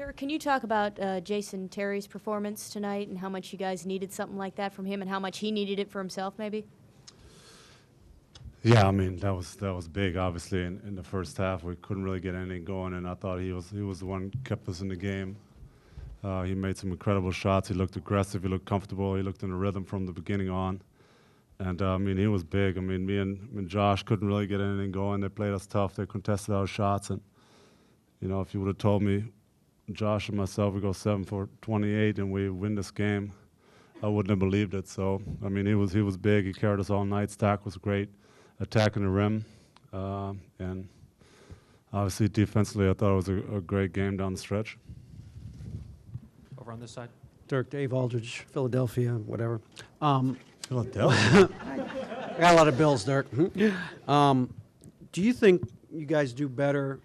Dirk, can you talk about Jason Terry's performance tonight and how much you guys needed something like that from him and how much he needed it for himself, maybe? Yeah, I mean that was big. Obviously, in the first half, we couldn't really get anything going, and I thought he was the one who kept us in the game. He made some incredible shots. He looked aggressive. He looked comfortable. He looked in a rhythm from the beginning on, and I mean he was big. I mean me and Josh couldn't really get anything going. They played us tough. They contested our shots, and if you would have told me, Josh and myself, we go 7 for 28 and we win this game, I wouldn't have believed it. So I mean he was big. He carried us all night. Stack was great. Attacking the rim, and obviously defensively, I thought it was a great game down the stretch. Over on this side. Dirk, Dave Aldridge, Philadelphia, whatever. Philadelphia? I got a lot of bills, Dirk. Do you think you guys do better,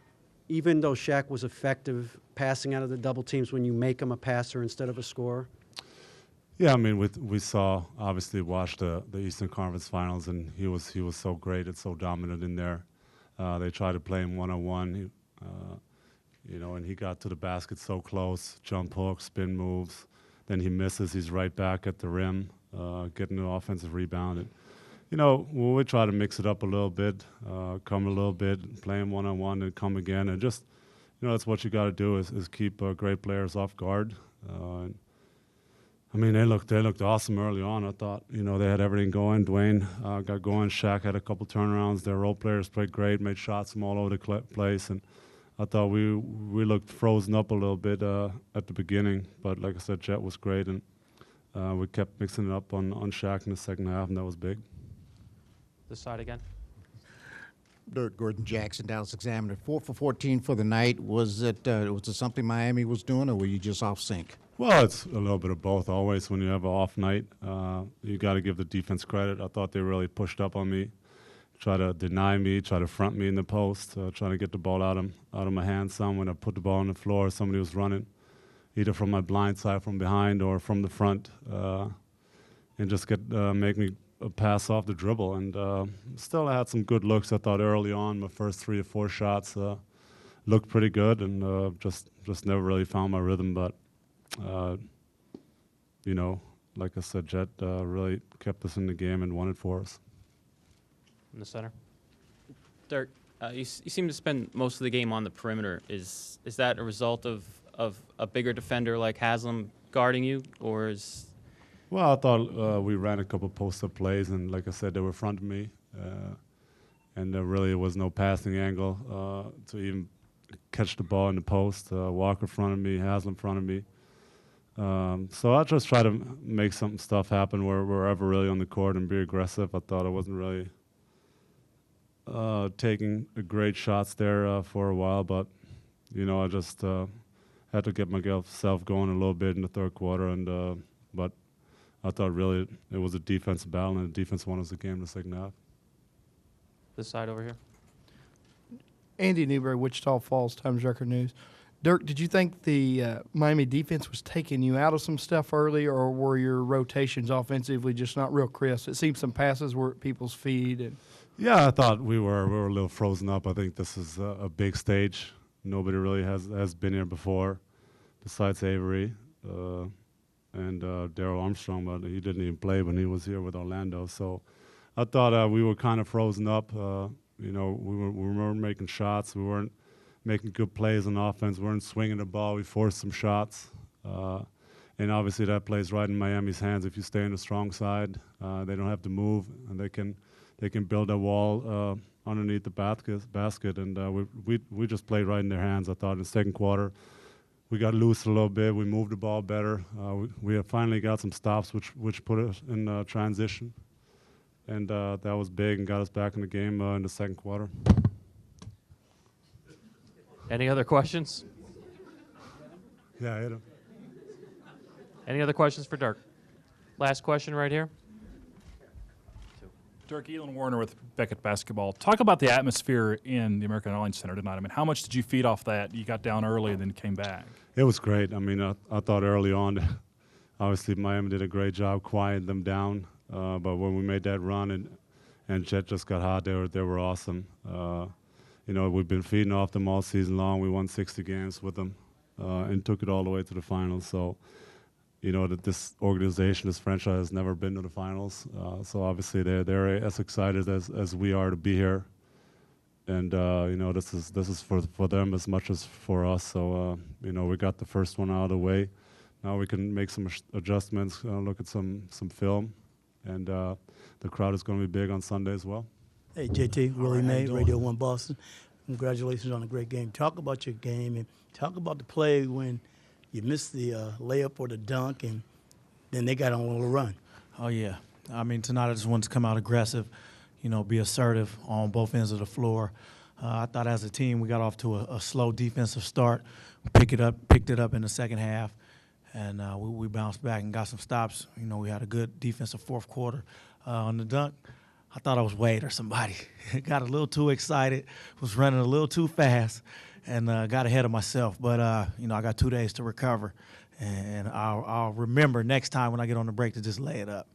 even though Shaq was effective passing out of the double teams, when you make him a passer instead of a scorer? Yeah, I mean, we saw, obviously watched the Eastern Conference Finals, and he was so great and so dominant in there. They tried to play him one-on-one, and he got to the basket so close, jump hook, spin moves. Then he misses, he's right back at the rim, getting the offensive rebound. And, we try to mix it up a little bit, come a little bit, play him one-on-one and come again. And just, that's what you got to do is keep great players off guard. I mean, they looked awesome early on. I thought, they had everything going. Dwayne got going. Shaq had a couple turnarounds. Their role players played great, made shots from all over the place. And I thought we looked frozen up a little bit at the beginning. But like I said, Jet was great. And we kept mixing it up on Shaq in the second half, and that was big. This side again. Dirk, Gordon Jackson, Dallas Examiner. 4 for 14 for the night. Was it something Miami was doing, or were you just off sync? Well, it's a little bit of both. Always when you have an off night, you got to give the defense credit. I thought they really pushed up on me, try to deny me, try to front me in the post, trying to get the ball out of my hands some. When I put the ball on the floor, somebody was running, either from my blind side, from behind, or from the front, and just make me a pass off the dribble. And still, I had some good looks. I thought early on, my first 3 or 4 shots looked pretty good, and just never really found my rhythm, but. Like I said, Jet really kept us in the game and won it for us. In the center. Dirk, you seem to spend most of the game on the perimeter. Is that a result of a bigger defender like Haslam guarding you, or is? Well, I thought we ran a couple post-up plays, and like I said, they were fronting me, and there really was no passing angle to even catch the ball in the post. Walker fronted me, Haslam fronted me. So I just try to make some stuff happen wherever really on the court and be aggressive. I thought I wasn't really taking great shots there for a while, but I just had to get myself going a little bit in the third quarter. And but I thought really it was a defensive battle, and the defense won us the game in the second half. This side over here. Andy Newberry, Wichita Falls, Times Record News. Dirk, did you think the Miami defense was taking you out of some stuff early, or were your rotations offensively just not real crisp? It seems some passes were at people's feet. Yeah, I thought we were a little frozen up. I think this is a big stage. Nobody really has been here before, besides Avery and Darryl Armstrong, but he didn't even play when he was here with Orlando. So I thought we were kind of frozen up. We weren't making shots. We weren't making good plays on offense. We weren't swinging the ball. We forced some shots. And obviously that plays right in Miami's hands. If you stay on the strong side, they don't have to move, and they can build a wall underneath the basket. And we just played right in their hands. I thought in the second quarter we got loose a little bit. We moved the ball better. We have finally got some stops, which put us in transition. And that was big and got us back in the game in the second quarter. Any other questions? Yeah, I hit him. Any other questions for Dirk? Last question right here. Dirk, Elon Warner with Beckett Basketball. Talk about the atmosphere in the American Airlines Center tonight. I mean, how much did you feed off that? You got down early and then came back. It was great. I mean, I thought early on, obviously Miami did a great job quieting them down. But when we made that run and Jet just got hot, they were awesome. We've been feeding off them all season long. We won 60 games with them. and took it all the way to the finals. So, you know, that this organization, this franchise has never been to the finals. So obviously they're as excited as we are to be here. And, you know, this is for them as much as for us. So, you know, we got the first one out of the way. Now we can make some adjustments, look at some film. And the crowd is going to be big on Sunday as well. Hey, JT, Willie May, Radio 1 Boston. Congratulations on a great game. Talk about your game and talk about the play when you missed the layup or the dunk, and then they got on a little run. Oh, yeah. I mean, tonight I just wanted to come out aggressive, you know, be assertive on both ends of the floor. I thought as a team we got off to a slow defensive start, picked it up in the second half, and we bounced back and got some stops. You know, we had a good defensive fourth quarter. On the dunk, I thought I was Wade or somebody. Got a little too excited, was running a little too fast, and got ahead of myself. But, you know, I got 2 days to recover, and I'll remember next time when I get on the break to just lay it up.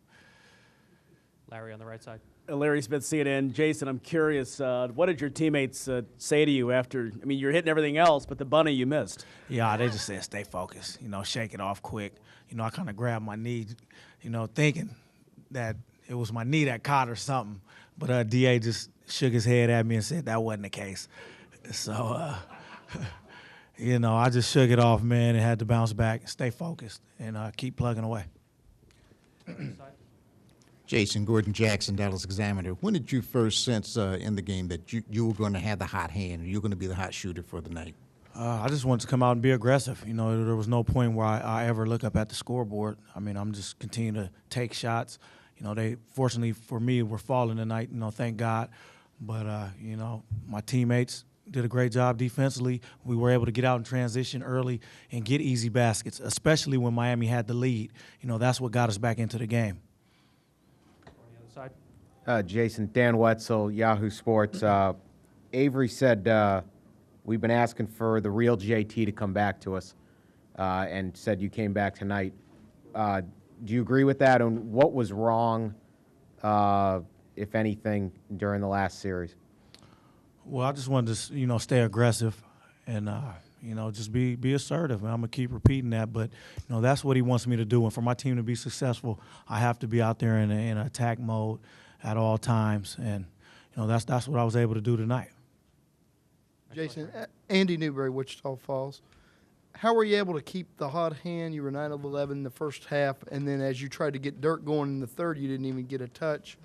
Larry on the right side. Larry Smith, CNN. Jason, I'm curious, what did your teammates say to you after, I mean, you're hitting everything else, but the bunny you missed? Yeah, they just said stay focused, you know, shake it off quick. You know, I kind of grabbed my knee, you know, thinking that it was my knee that caught or something. But DA just shook his head at me and said that wasn't the case. So, you know, I just shook it off, man, and had to bounce back, stay focused, and keep plugging away. Jason Gordon Jackson, Dallas Examiner. When did you first sense in the game that you were going to have the hot hand and you were going to be the hot shooter for the night? I just wanted to come out and be aggressive. You know, there was no point where I ever look up at the scoreboard. I mean, I'm just continuing to take shots. You know, they, fortunately for me, were falling tonight, you know, thank God. But, you know, my teammates did a great job defensively. We were able to get out in transition early and get easy baskets, especially when Miami had the lead. You know, that's what got us back into the game. On the other side. Jason, Dan Wetzel, Yahoo Sports. Avery said we've been asking for the real JT to come back to us and said you came back tonight. Do you agree with that? And what was wrong, if anything, during the last series? Well, I just wanted to, you know, stay aggressive and, you know, just be assertive. And I'm going to keep repeating that. But, you know, that's what he wants me to do. And for my team to be successful, I have to be out there in attack mode at all times. And, you know, that's what I was able to do tonight. Jason, Andy Newberry, Wichita Falls. How were you able to keep the hot hand? You were 9 of 11 in the first half, and then as you tried to get Dirk going in the third, you didn't even get a touch.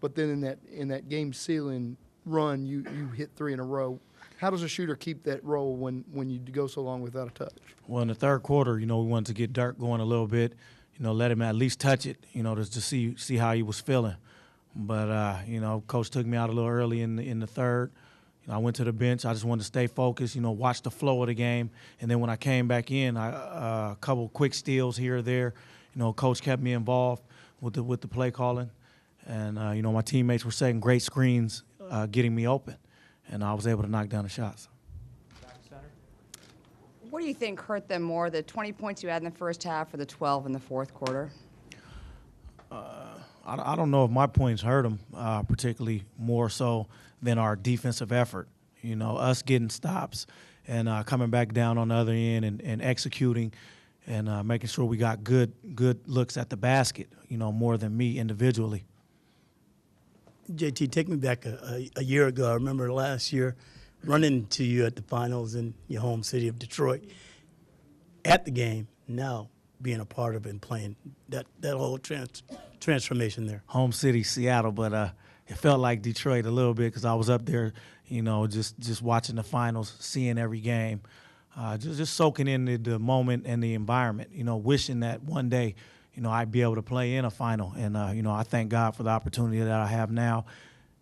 But then in that game-sealing run, you hit 3 in a row. How does a shooter keep that roll when you go so long without a touch? Well, in the third quarter, you know, we wanted to get Dirk going a little bit, you know, let him at least touch it, you know, to see how he was feeling. But, you know, Coach took me out a little early in the third. You know, I went to the bench. I just wanted to stay focused, you know, watch the flow of the game. And then when I came back in, a couple quick steals here or there. You know, Coach kept me involved with the play calling. And, you know, my teammates were setting great screens, getting me open. And I was able to knock down the shots. What do you think hurt them more, the 20 points you had in the first half or the 12 in the fourth quarter? I don't know if my points hurt them particularly more so than our defensive effort. You know, us getting stops and coming back down on the other end and executing and making sure we got good looks at the basket, you know, more than me individually. JT, take me back a year ago. I remember last year running into you at the finals in your home city of Detroit. At the game, now being a part of it and playing, that whole transformation there. Home city, Seattle, but it felt like Detroit a little bit because I was up there, you know, just watching the finals, seeing every game, just soaking in the moment and the environment, you know, wishing that one day, you know, I'd be able to play in a final. And, you know, I thank God for the opportunity that I have now.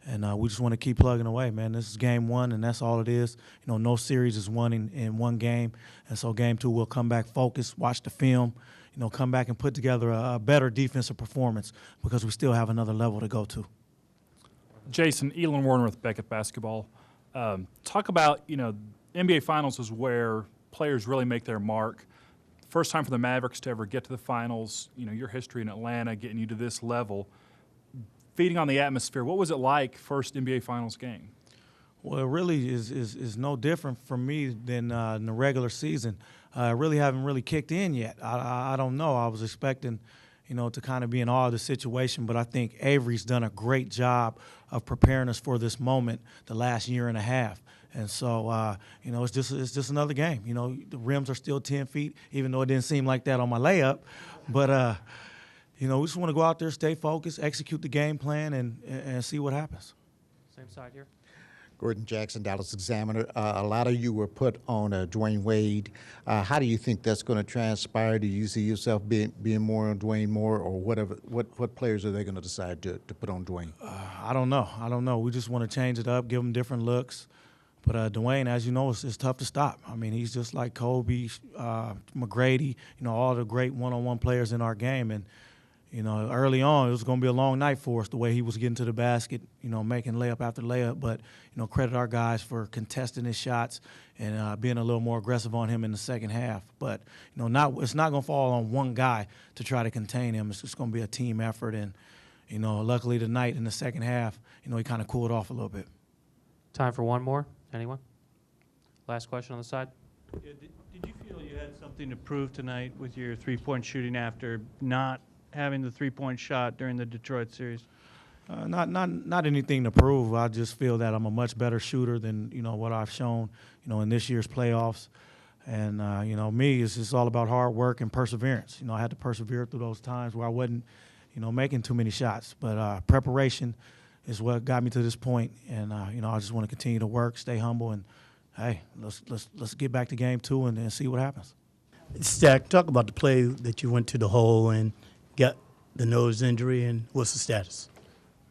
And we just want to keep plugging away, man. This is game one, and that's all it is. You know, no series is won in one game. And so game two, we'll come back focused, watch the film, you know, come back and put together a better defensive performance because we still have another level to go to. Jason, Elon Warner with Beckett Basketball. Talk about, you know, NBA Finals is where players really make their mark. First time for the Mavericks to ever get to the finals, you know, your history in Atlanta, getting you to this level. Feeding on the atmosphere, what was it like first NBA Finals game? Well, it really is no different from me than in the regular season. Really haven't really kicked in yet. I don't know. I was expecting, to kind of be in awe of the situation, but I think Avery's done a great job of preparing us for this moment the last year and a half. And so, it's just another game. The rims are still 10 feet, even though it didn't seem like that on my layup. But, we just want to go out there, stay focused, execute the game plan, and see what happens. Same side here. Gordon Jackson, Dallas Examiner. A lot of you were put on Dwayne Wade. How do you think that's going to transpire? Do you see yourself being more on Dwayne more, or whatever? What players are they going to decide to put on Dwayne? I don't know. We just want to change it up, give them different looks. But Dwayne, as you know, it's tough to stop. I mean, he's just like Kobe, McGrady, all the great one-on-one players in our game. And, early on, it was going to be a long night for us, the way he was getting to the basket, making layup after layup. But, credit our guys for contesting his shots and being a little more aggressive on him in the second half. But, it's not going to fall on one guy to try to contain him. It's just going to be a team effort. And, luckily tonight in the second half, he kind of cooled off a little bit. Time for one more. Anyone? Last question on the side. Yeah, did you feel you had something to prove tonight with your three-point shooting after not having the three-point shot during the Detroit series? Not anything to prove. I just feel that I'm a much better shooter than what I've shown in this year's playoffs. And me, it's just all about hard work and perseverance. I had to persevere through those times where I wasn't making too many shots. But preparation is what got me to this point. And I just want to continue to work, stay humble, and hey, let's get back to game 2 and see what happens. Stack, talk about the play that you went to the hole and got the nose injury, and what's the status?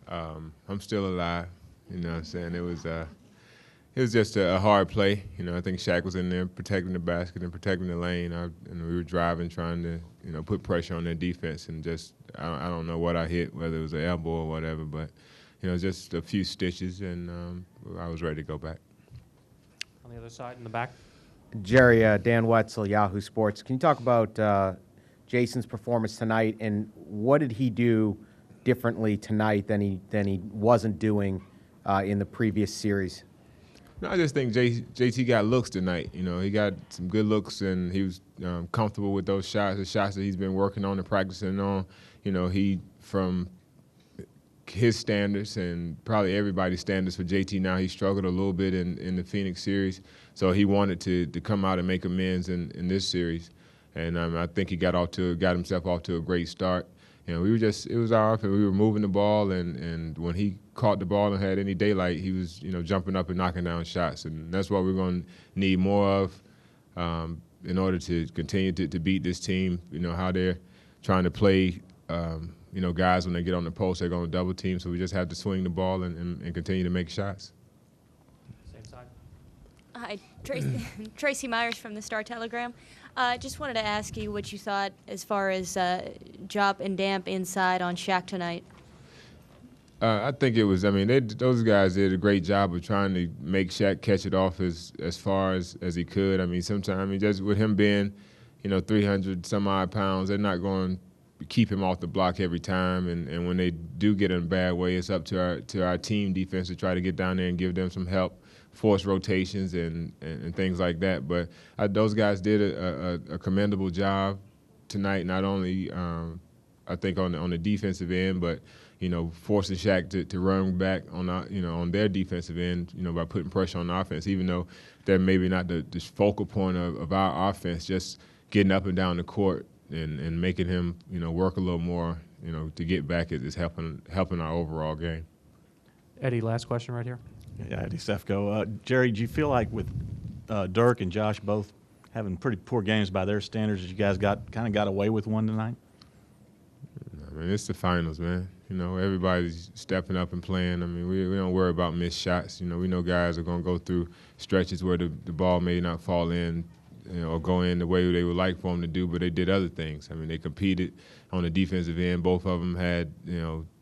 I'm still alive. You know what I'm saying? It was just a hard play. I think Shaq was in there protecting the basket and protecting the lane. And we were driving, trying to, put pressure on their defense. And just, I don't know what I hit, whether it was an elbow or whatever, but, just a few stitches, and I was ready to go back. On the other side, in the back. Jerry, Dan Wetzel, Yahoo Sports. Can you talk about Jason's performance tonight, and what did he do differently tonight than he wasn't doing in the previous series? No, I just think JT got looks tonight. He got some good looks, and he was comfortable with those shots, the shots that he's been working on and practicing on. He, from his standards and probably everybody's standards for JT now, he struggled a little bit in the Phoenix series. So he wanted to come out and make amends in this series. And I think he got himself off to a great start. It was our offense. We were moving the ball, and when he caught the ball and had any daylight, he was, jumping up and knocking down shots. And that's what we're going to need more of in order to continue to beat this team. How they're trying to play, guys when they get on the post, they're going to double team. So we just have to swing the ball and continue to make shots. Same side. Hi, Tracy Myers from the Star-Telegram. Just wanted to ask you what you thought as far as Jop and Damp inside on Shaq tonight. I think it was, those guys did a great job of trying to make Shaq catch it off as far as he could. Sometimes, just with him being, 300 some odd pounds, they're not going to keep him off the block every time. And when they do get in a bad way, it's up to our team defense to try to get down there and give them some help, force rotations and things like that. But those guys did a commendable job tonight, not only I think on the defensive end, but forcing Shaq to run back on their defensive end, by putting pressure on the offense, even though they're maybe not the focal point of our offense, just getting up and down the court and making him work a little more to get back is helping our overall game. Eddie, last question right here. Yeah, Eddie Sefko. Jerry, do you feel like with Dirk and Josh both having pretty poor games by their standards, that you guys got away with one tonight? It's the finals, man. Everybody's stepping up and playing. We don't worry about missed shots. We know guys are going to go through stretches where the ball may not fall in, or go in the way they would like for them to do, but they did other things. They competed on the defensive end. Both of them had,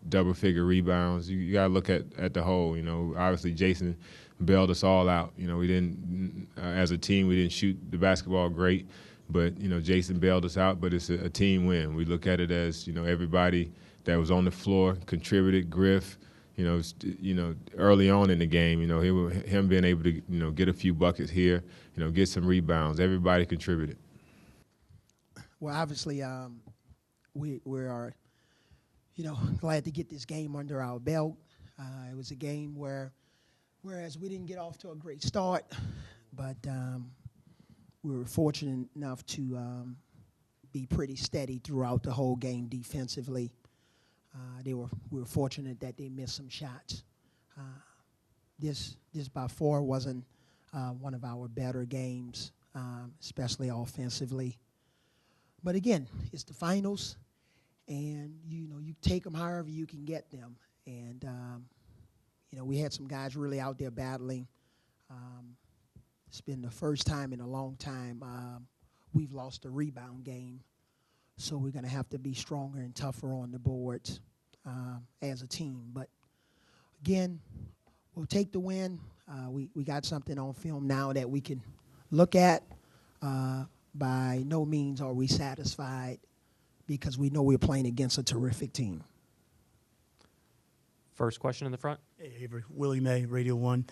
double-figure rebounds. You got to look at the whole. Obviously Jason bailed us all out. We didn't, as a team, we didn't shoot the basketball great, but Jason bailed us out. But it's a team win. We look at it as everybody that was on the floor contributed. Griff, early on in the game, him being able to, get a few buckets here, get some rebounds. Everybody contributed. Well, obviously, we are, glad to get this game under our belt. It was a game whereas we didn't get off to a great start, but we were fortunate enough to be pretty steady throughout the whole game defensively. We were fortunate that they missed some shots. This by far wasn't one of our better games, especially offensively. But again, it's the finals, and you take them however you can get them. And we had some guys really out there battling. It's been the first time in a long time we've lost a rebound game, so we're going to have to be stronger and tougher on the boards as a team. But again, we'll take the win. We got something on film now that we can look at. By no means are we satisfied because we know we're playing against a terrific team. First question in the front. Hey, Avery, Willie May, Radio 1.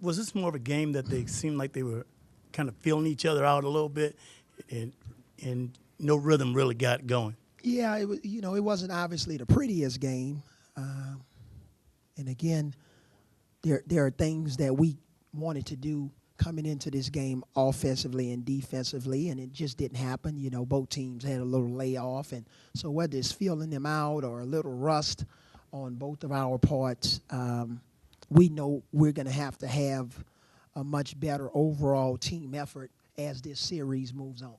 Was this more of a game that they seemed like they were kind of feeling each other out a little bit and no rhythm really got going? Yeah, it was, it wasn't obviously the prettiest game. And again, there are things that we wanted to do coming into this game offensively and defensively, and it just didn't happen. Both teams had a little layoff, and so whether it's feeling them out or a little rust on both of our parts, we know we're going to have a much better overall team effort as this series moves on.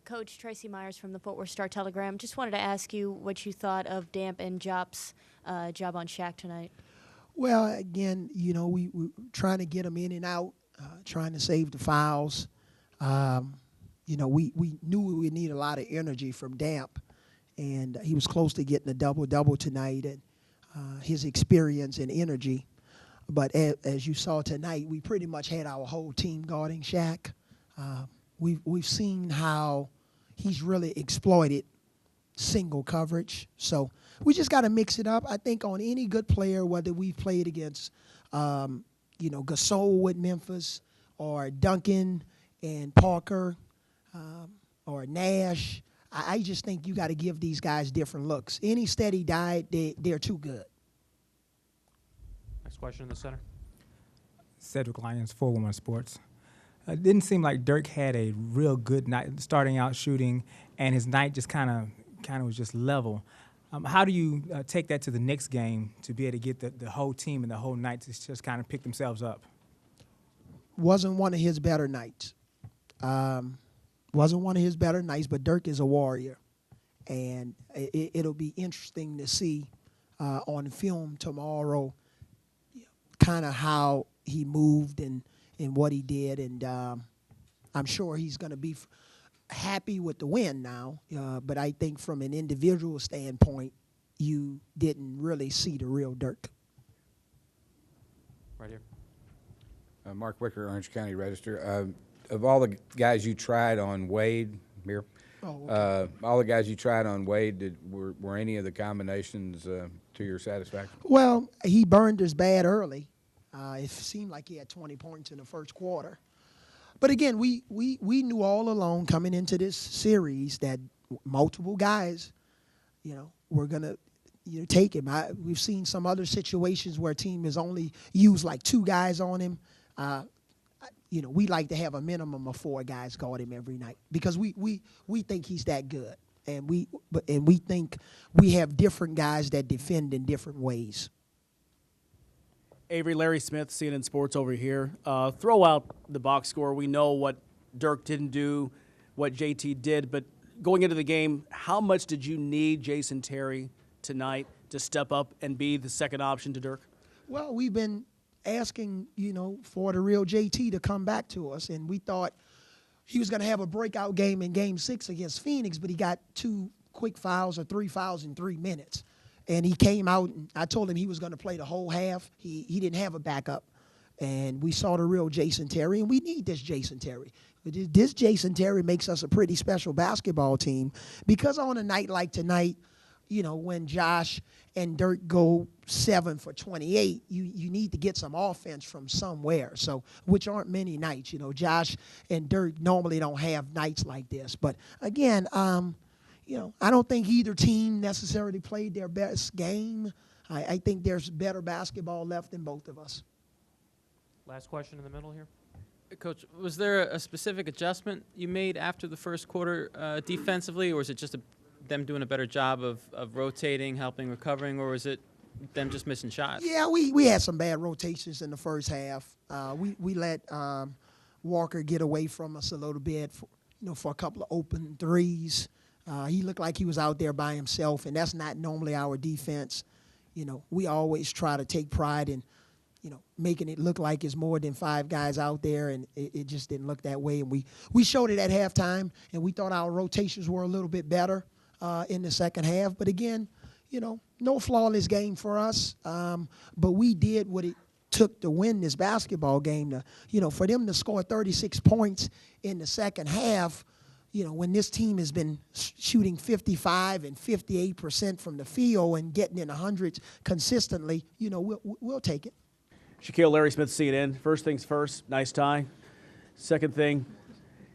Coach Tracy Myers from the Fort Worth Star-Telegram. Just wanted to ask you what you thought of Damp and Jop's job on Shaq tonight. Well, again, we trying to get them in and out, trying to save the fouls. We knew we would need a lot of energy from Damp, and he was close to getting a double-double tonight, and his experience and energy. But as you saw tonight, we pretty much had our whole team guarding Shaq. We've seen how he's really exploited single coverage. So we just got to mix it up. I think on any good player, whether we've played against, Gasol with Memphis or Duncan and Parker or Nash, I just think you got to give these guys different looks. Any steady diet, they're too good. Next question in the center. Cedric Lyons, 411 Sports. It didn't seem like Dirk had a real good night starting out shooting, and his night just kind of was just level. How do you take that to the next game to be able to get the whole team and the whole night to just kind of pick themselves up? Wasn't one of his better nights. But Dirk is a warrior, and it'll be interesting to see on film tomorrow kind of how he moved and what he did, and I'm sure he's going to be happy with the win now, but I think from an individual standpoint, you didn't really see the real Dirk. Right here. Mark Wicker, Orange County Register. Of all the guys you tried on Wade, here, all the guys you tried on Wade, were any of the combinations to your satisfaction? Well, he burned his bad early. It seemed like he had 20 points in the first quarter. But again, we knew all along coming into this series that multiple guys, were going to take him. We've seen some other situations where a team has only used like 2 guys on him. We like to have a minimum of 4 guys guard him every night because we think he's that good. And we think we have different guys that defend in different ways. Avery, Larry Smith, CNN Sports over here. Throw out the box score. We know what Dirk didn't do, what JT did, but going into the game, how much did you need Jason Terry tonight to step up and be the second option to Dirk? Well, we've been asking, for the real JT to come back to us, and we thought he was going to have a breakout game in Game 6 against Phoenix, but he got 2 quick fouls or 3 fouls in 3 minutes. And he came out, and I told him he was going to play the whole half. He didn't have a backup. And we saw the real Jason Terry, and we need this Jason Terry. This Jason Terry makes us a pretty special basketball team because on a night like tonight, when Josh and Dirk go 7 for 28, you need to get some offense from somewhere. So, which aren't many nights. Josh and Dirk normally don't have nights like this. But again, I don't think either team necessarily played their best game. I think there's better basketball left in both of us. Last question in the middle here. Coach, was there a specific adjustment you made after the first quarter defensively, or was it just them doing a better job of rotating, helping, recovering, or was it them just missing shots? Yeah, we had some bad rotations in the first half. We let Walker get away from us a little bit for a couple of open threes. He looked like he was out there by himself, and that's not normally our defense. We always try to take pride in making it look like it's more than 5 guys out there, and it just didn't look that way. And we showed it at halftime, and we thought our rotations were a little bit better in the second half. But again, no flawless game for us. But we did what it took to win this basketball game. For them to score 36 points in the second half, when this team has been shooting 55 and 58% from the field and getting in the hundreds consistently, we'll take it. Shaquille Larry Smith, CNN. First things first, nice tie. Second thing,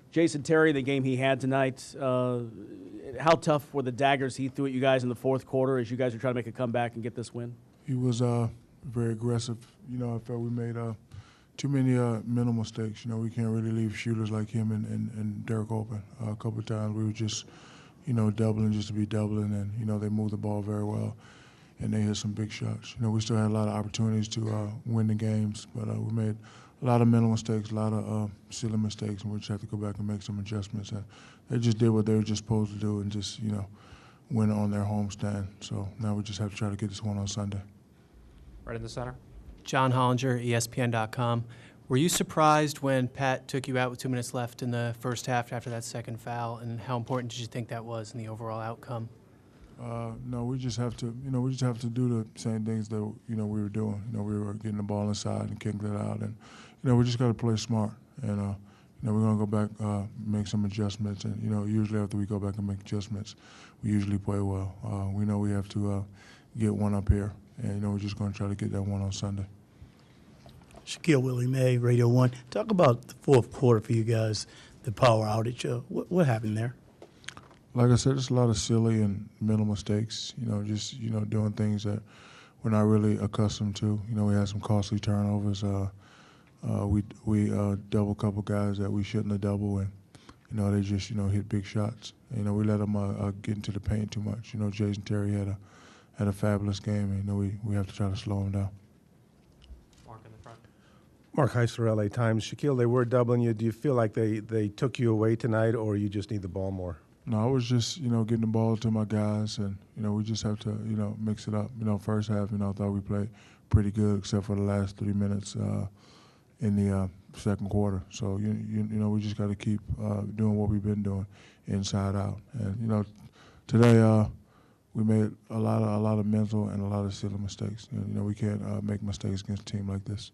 Jason Terry, the game he had tonight, how tough were the daggers he threw at you guys in the fourth quarter as you guys were trying to make a comeback and get this win? He was very aggressive. I felt we made too many mental mistakes. We can't really leave shooters like him and Dirk open. A couple of times we were just, doubling just to be doubling, and, they moved the ball very well. And they hit some big shots. We still had a lot of opportunities to win the games, but we made a lot of mental mistakes, a lot of silly mistakes, and we just have to go back and make some adjustments. And they just did what they were just supposed to do and just, win on their homestand. So now we just have to try to get this one on Sunday. Right in the center. John Hollinger, ESPN.com. Were you surprised when Pat took you out with 2 minutes left in the first half after that second foul, and how important did you think that was in the overall outcome? No, we just have to, do the same things that, we were doing. We were getting the ball inside and kicking it out. And, we just got to play smart. And, we're going to go back, make some adjustments. And, usually after we go back and make adjustments, we usually play well. We know we have to get one up here. And, we're just going to try to get that one on Sunday. Shaquille Willie May, Radio 1. Talk about the fourth quarter for you guys, the power outage. What happened there? Like I said, just a lot of silly and mental mistakes, just, doing things that we're not really accustomed to. We had some costly turnovers. We double a couple guys that we shouldn't have doubled, and, they just, hit big shots. We let them get into the paint too much. Jason Terry had a fabulous game, and, we have to try to slow him down. Mark in the front. Mark Heiser, LA Times. Shaquille, they were doubling you. Do you feel like they took you away tonight, or you just need the ball more? No, I was just, getting the ball to my guys, and, we just have to, mix it up. First half, I thought we played pretty good, except for the last 3 minutes in the second quarter. So, we just got to keep doing what we've been doing inside out. And, today we made a lot of mental and a lot of silly mistakes. We can't make mistakes against a team like this.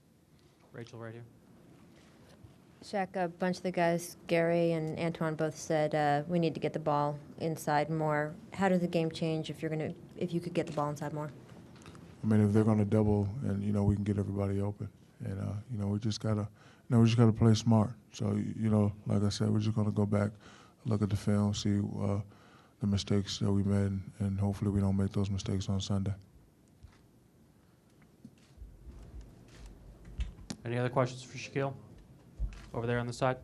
Rachel, right here. Shaq, a bunch of the guys, Gary and Antoine, both said we need to get the ball inside more. How does the game change if you could get the ball inside more? I mean, if they're going to double, and we can get everybody open, and we just gotta play smart. So like I said, we're just going to go back, look at the film, see the mistakes that we made, and hopefully we don't make those mistakes on Sunday. Any other questions for Shaquille? Over there on the side.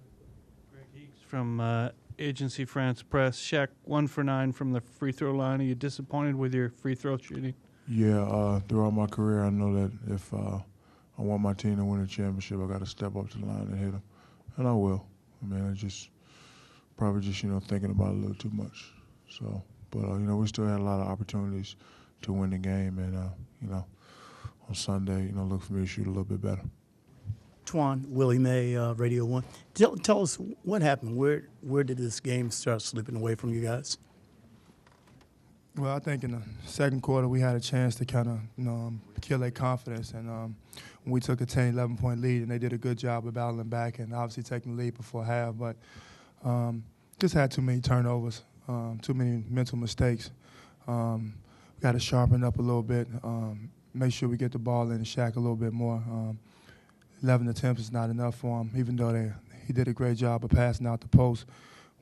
From Agency France Press. Shaq, 1 for 9 from the free throw line. Are you disappointed with your free throw shooting? Yeah, throughout my career, I know that if I want my team to win a championship, I got to step up to the line and hit them, and I will. I mean, probably just thinking about it a little too much. So, but we still had a lot of opportunities to win the game, and on Sunday, look for me to shoot a little bit better. Antoine, Willie May, Radio 1. Tell us what happened. Where did this game start slipping away from you guys? Well, I think in the second quarter we had a chance to kind of kill their confidence, and we took a 10, 11-point lead, and they did a good job of battling back and obviously taking the lead before half, but just had too many turnovers, too many mental mistakes. got to sharpen up a little bit, make sure we get the ball in the Shaq a little bit more. 11 attempts is not enough for him, even though he did a great job of passing out the post.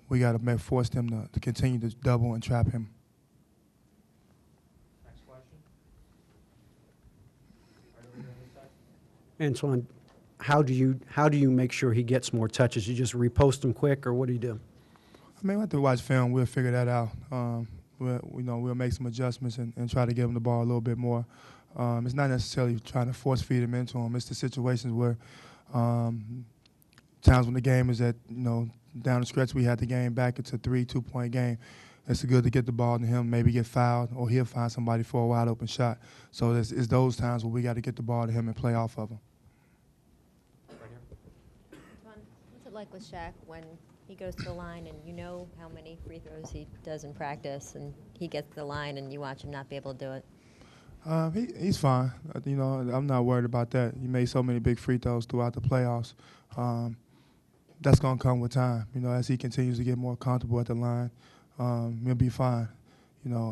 We got to force them to continue to double and trap him. Next question. Antoine, how do you make sure he gets more touches? You just repost him quick, or what do you do? I mean, we have to watch film. We'll figure that out. We'll make some adjustments and try to give him the ball a little bit more. It's not necessarily trying to force feed him into him. It's the situations where times when the game is at, down the stretch we had the game back, it's a 2-point game. It's good to get the ball to him, maybe get fouled, or he'll find somebody for a wide open shot. So it's those times where we got to get the ball to him and play off of him. Antoine, what's it like with Shaq when he goes to the line and you know how many free throws he does in practice, and he gets to the line and you watch him not be able to do it? He's fine. I'm not worried about that. He made so many big free throws throughout the playoffs. That's going to come with time. As he continues to get more comfortable at the line, he'll be fine.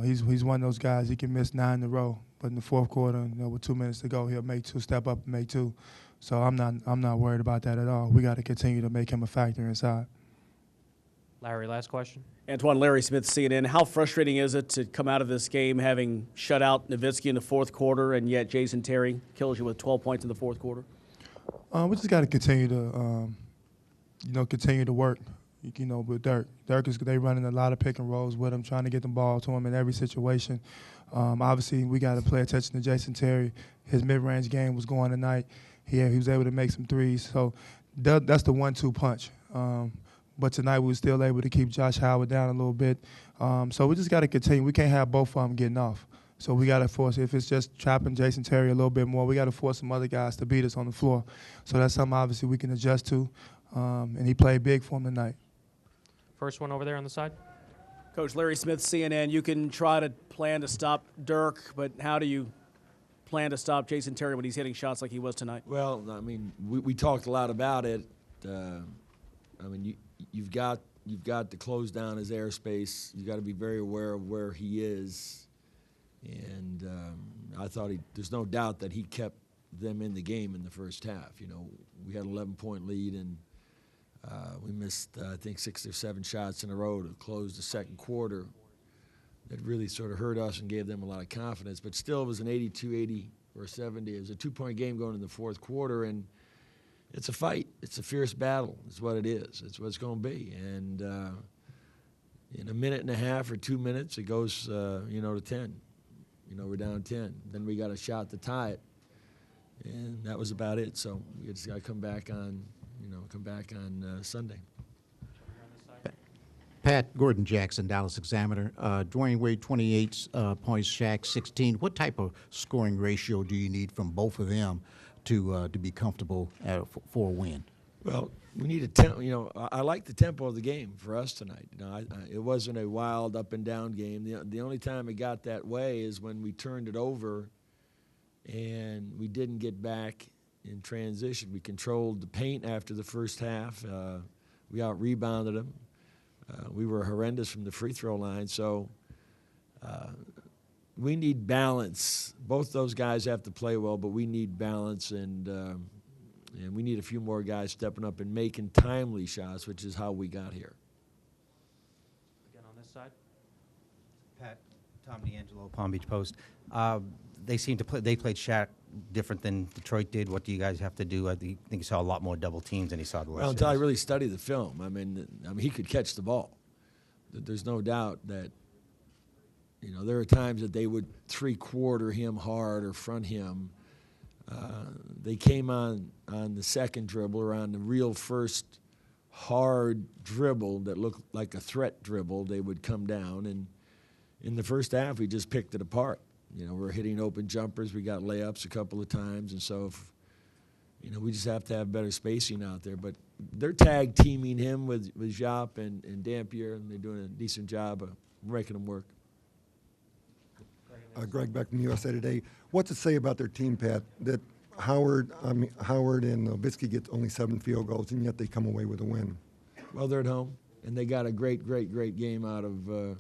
He's one of those guys, he can miss 9 in a row, but in the fourth quarter, with 2 minutes to go, he'll make 2, step up and make 2. So I'm not worried about that at all. We got to continue to make him a factor inside. Larry, last question. Antoine, Larry Smith, CNN. How frustrating is it to come out of this game having shut out Nowitzki in the fourth quarter, and yet Jason Terry kills you with 12 points in the fourth quarter? We just got to continue to work, with Dirk. They running a lot of pick and rolls with him, trying to get the ball to him in every situation. Obviously, we got to pay attention to Jason Terry. His mid-range game was going tonight. He was able to make some threes. So that's the 1-2 punch. But tonight we were still able to keep Josh Howard down a little bit. So we just got to continue. We can't have both of them getting off. So we got to force, if it's just trapping Jason Terry a little bit more, we got to force some other guys to beat us on the floor. So that's something obviously we can adjust to. And he played big for him tonight. First one over there on the side. Coach Larry Smith, CNN. You can try to plan to stop Dirk, but how do you plan to stop Jason Terry when he's hitting shots like he was tonight? Well, I mean, we talked a lot about it. You've got to close down his airspace. You've got to be very aware of where he is. And I thought there's no doubt that he kept them in the game in the first half. We had an 11-point lead, and we missed, I think, 6 or 7 shots in a row to close the second quarter. That really sort of hurt us and gave them a lot of confidence. But still, it was an 82-80 or 70. It was a 2-point game going in the fourth quarter, and it's a fight. It's a fierce battle. It's what it is. It's what it's going to be. And in a minute and a half or 2 minutes, it goes, to 10. We're down 10. Then we got a shot to tie it, and that was about it. So we just got to come back on Sunday. Pat, Gordon Jackson, Dallas Examiner. Dwayne Wade, 28 points, Shaq, 16. What type of scoring ratio do you need from both of them to be comfortable for a win? Well, we need a tempo. I like the tempo of the game for us tonight. It wasn't a wild up and down game. The only time it got that way is when we turned it over, and we didn't get back in transition. We controlled the paint after the first half. We out-rebounded them. We were horrendous from the free throw line. So we need balance. Both those guys have to play well, but we need balance, and we need a few more guys stepping up and making timely shots, which is how we got here. Again on this side. Pat, Tom D'Angelo, Palm Beach Post. They seem to play. They played Shaq different than Detroit did. What do you guys have to do? I think you saw a lot more double teams than you saw the last. Well, until I really studied the film, I mean, he could catch the ball. There's no doubt that. There are times that they would three-quarter him hard or front him. They came on the second dribble or on the real first hard dribble that looked like a threat dribble. They would come down, and in the first half, we just picked it apart. We're hitting open jumpers. We got layups a couple of times, and so we just have to have better spacing out there. But they're tag teaming him with Jop and Dampier, and they're doing a decent job of making them work. Greg Beck from USA Today. What's it say about their team, Pat, that Howard and Nowitzki get only 7 field goals, and yet they come away with a win? Well, they're at home, and they got a great game out of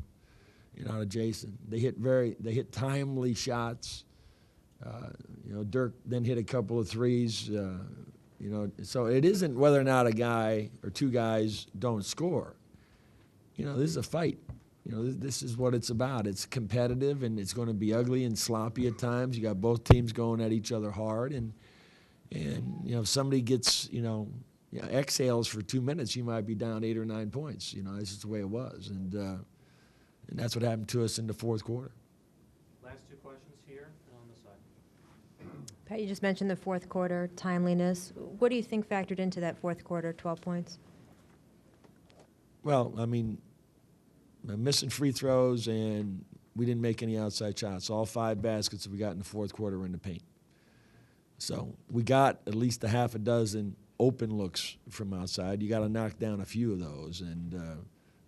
out of Jason. They hit timely shots. Dirk then hit a couple of threes. So it isn't whether or not a guy or two guys don't score. This is a fight. This is what it's about. It's competitive, and it's going to be ugly and sloppy at times. You got both teams going at each other hard, and if somebody gets exhales for 2 minutes, you might be down 8 or 9 points. That's just the way it was, and that's what happened to us in the fourth quarter. Last two questions here and on the side. Pat, you just mentioned the fourth quarter timeliness. What do you think factored into that fourth quarter 12 points? Well, missing free throws, and we didn't make any outside shots. All 5 baskets that we got in the fourth quarter were in the paint. So we got at least a half a dozen open looks from outside. You got to knock down a few of those, and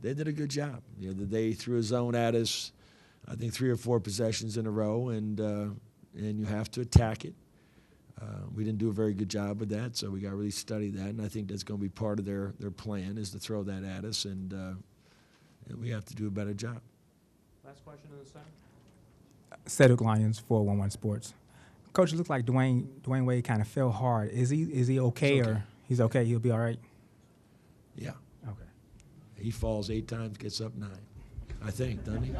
they did a good job. They threw a zone at us, I think 3 or 4 possessions in a row, and you have to attack it. We didn't do a very good job with that, so we got to really study that, and I think that's going to be part of their plan is to throw that at us, and we have to do a better job. Last question in the center. Cedric Lyons, 411 Sports. Coach, it looked like Dwayne Wade kind of fell hard. Is he okay, or he's okay? He'll be all right? Yeah. Okay. He falls 8 times, gets up 9, I think, doesn't he?